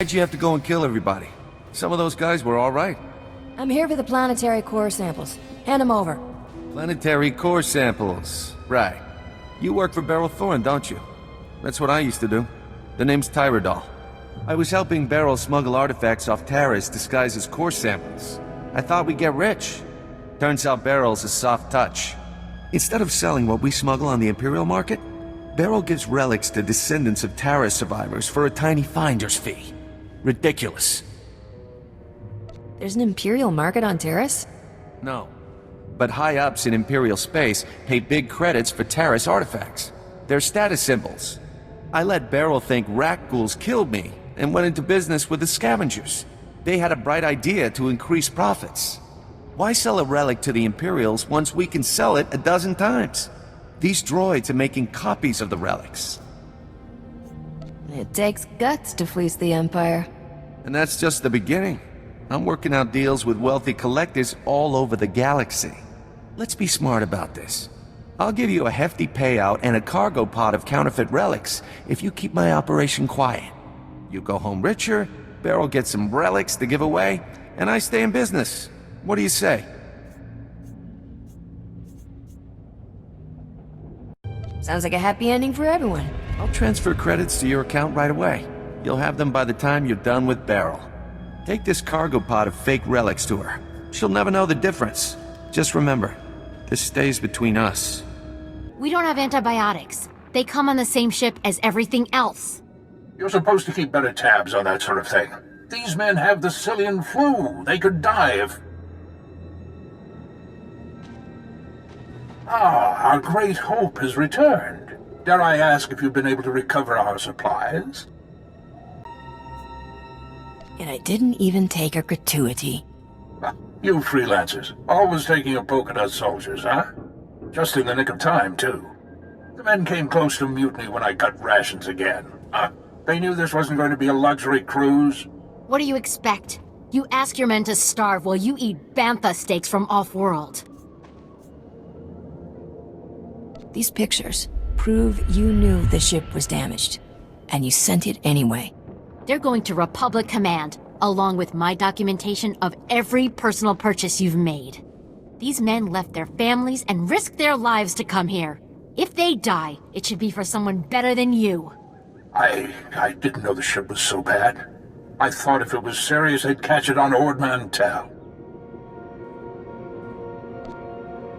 Why'd you have to go and kill everybody? Some of those guys were alright. I'm here for the planetary core samples. Hand them over. Planetary core samples. Right. You work for Beryl Thorne, don't you? That's what I used to do. The name's Tyradol. I was helping Beryl smuggle artifacts off Taris disguised as core samples. I thought we'd get rich. Turns out Beryl's a soft touch. Instead of selling what we smuggle on the Imperial market, Beryl gives relics to descendants of Taris survivors for a tiny finder's fee. Ridiculous. There's an Imperial market on Taris? No. But high-ups in Imperial space pay big credits for Taris artifacts. They're status symbols. I let Beryl think rat ghouls killed me and went into business with the scavengers. They had a bright idea to increase profits. Why sell a relic to the Imperials once we can sell it a dozen times? These droids are making copies of the relics. It takes guts to fleece the Empire. And that's just the beginning. I'm working out deals with wealthy collectors all over the galaxy. Let's be smart about this. I'll give you a hefty payout and a cargo pod of counterfeit relics if you keep my operation quiet. You go home richer, Beryl gets some relics to give away, and I stay in business. What do you say? Sounds like a happy ending for everyone. I'll transfer credits to your account right away. You'll have them by the time you're done with Beryl. Take this cargo pod of fake relics to her. She'll never know the difference. Just remember, this stays between us. We don't have antibiotics. They come on the same ship as everything else. You're supposed to keep better tabs on that sort of thing. These men have the Cillian flu. They could die if... Ah, our great hope has returned. Dare I ask if you've been able to recover our supplies? And I didn't even take a gratuity. You freelancers, always taking a poke at us soldiers, huh? Just in the nick of time, too. The men came close to mutiny when I cut rations again. Huh? They knew this wasn't going to be a luxury cruise. What do you expect? You ask your men to starve while you eat bantha steaks from off-world. These pictures prove you knew the ship was damaged, and you sent it anyway. They're going to Republic Command, along with my documentation of every personal purchase you've made. These men left their families and risked their lives to come here. If they die, it should be for someone better than you. I didn't know the ship was so bad. I thought if it was serious, they'd catch it on Ord Mantell.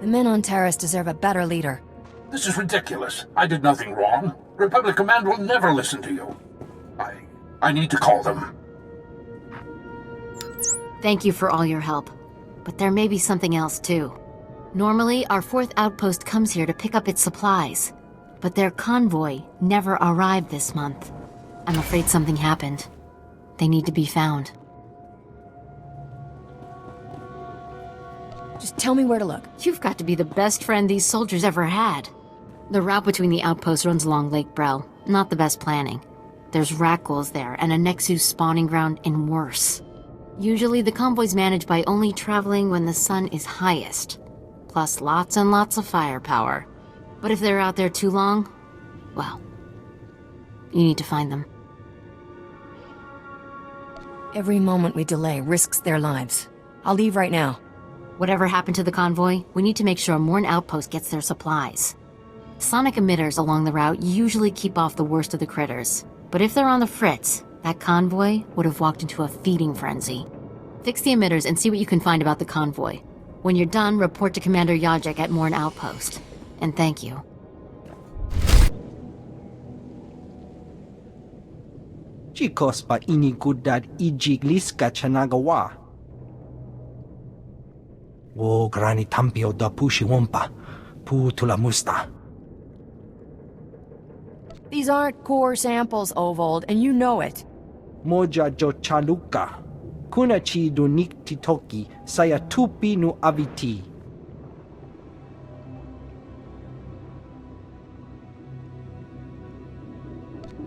The men on Taris deserve a better leader. This is ridiculous. I did nothing wrong. Republic Command will never listen to you. I need to call them. Thank you for all your help. But there may be something else, too. Normally, our 4th outpost comes here to pick up its supplies. But their convoy never arrived this month. I'm afraid something happened. They need to be found. Just tell me where to look. You've got to be the best friend these soldiers ever had. The route between the outposts runs along Lake Brel. Not the best planning. There's rat ghouls there, and a Nexus spawning ground, and worse. Usually the convoy's managed by only traveling when the sun is highest. Plus lots and lots of firepower. But if they're out there too long, well, you need to find them. Every moment we delay risks their lives. I'll leave right now. Whatever happened to the convoy, we need to make sure Morn Outpost gets their supplies. Sonic emitters along the route usually keep off the worst of the critters. But if they're on the fritz, that convoy would have walked into a feeding frenzy. Fix the emitters and see what you can find about the convoy. When you're done, report to Commander Yajek at Morn Outpost. And thank you. Chicos pa inigudad ijigliska chanagawa. O grani tampio da pushi wompa, pu tulamusta. These aren't core samples, Ovold, and you know it. Moja jo chaluka. Kunachi do niktitoki saya tupi nu aviti.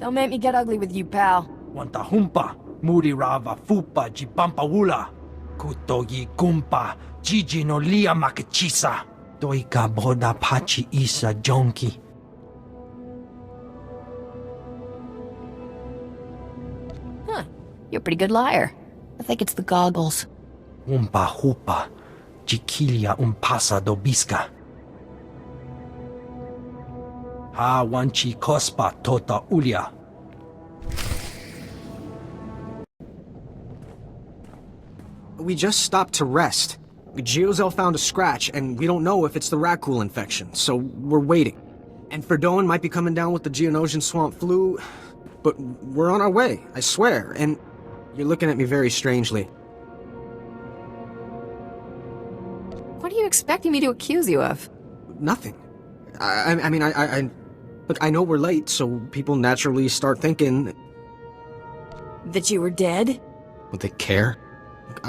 Don't make me get ugly with you, pal. Wanta humpa, muri rava fupa jipampa wula. Kutogi kumpa, jiji no lia makachisa. Doika boda pachi isa jonki. You're a pretty good liar. I think it's the goggles. Umpa hupa, chiquilla pasa dobiska. Ha wanchi cospa tota ulia. We just stopped to rest. Geozel found a scratch, and we don't know if it's the Rakul infection, so we're waiting. And Ferdoan might be coming down with the Geonosian swamp flu, but we're on our way, I swear, and you're looking at me very strangely. What are you expecting me to accuse you of? Nothing. I mean, look, I know we're late, so people naturally start thinking... That you were dead? Would they care?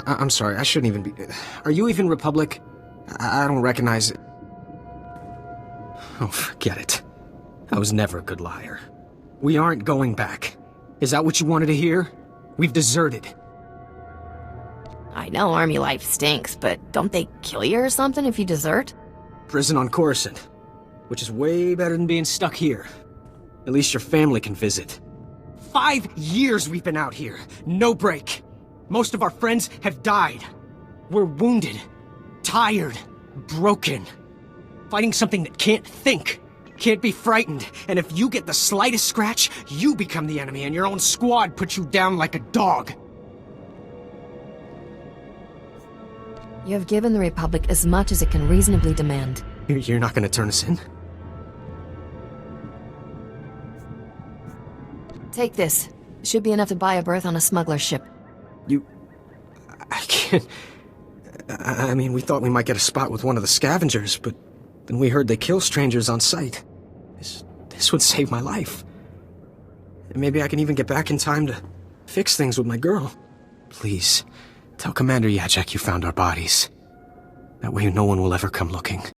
I'm sorry, I shouldn't even be... Are you even Republic? I don't recognize it. Oh, forget it. I was never a good liar. We aren't going back. Is that what you wanted to hear? We've deserted. I know army life stinks, but don't they kill you or something if you desert? Prison on Coruscant, which is way better than being stuck here. At least your family can visit. 5 years we've been out here. No break. Most of our friends have died. We're wounded, tired, broken. Fighting something that can't think, can't be frightened, and if you get the slightest scratch, you become the enemy and your own squad puts you down like a dog. You have given the Republic as much as it can reasonably demand. You're not gonna turn us in? Take this. Should be enough to buy a berth on a smuggler ship. I can't... I mean, we thought we might get a spot with one of the scavengers, but then we heard they kill strangers on sight. This would save my life. And maybe I can even get back in time to fix things with my girl. Please, tell Commander Yajek you found our bodies. That way no one will ever come looking.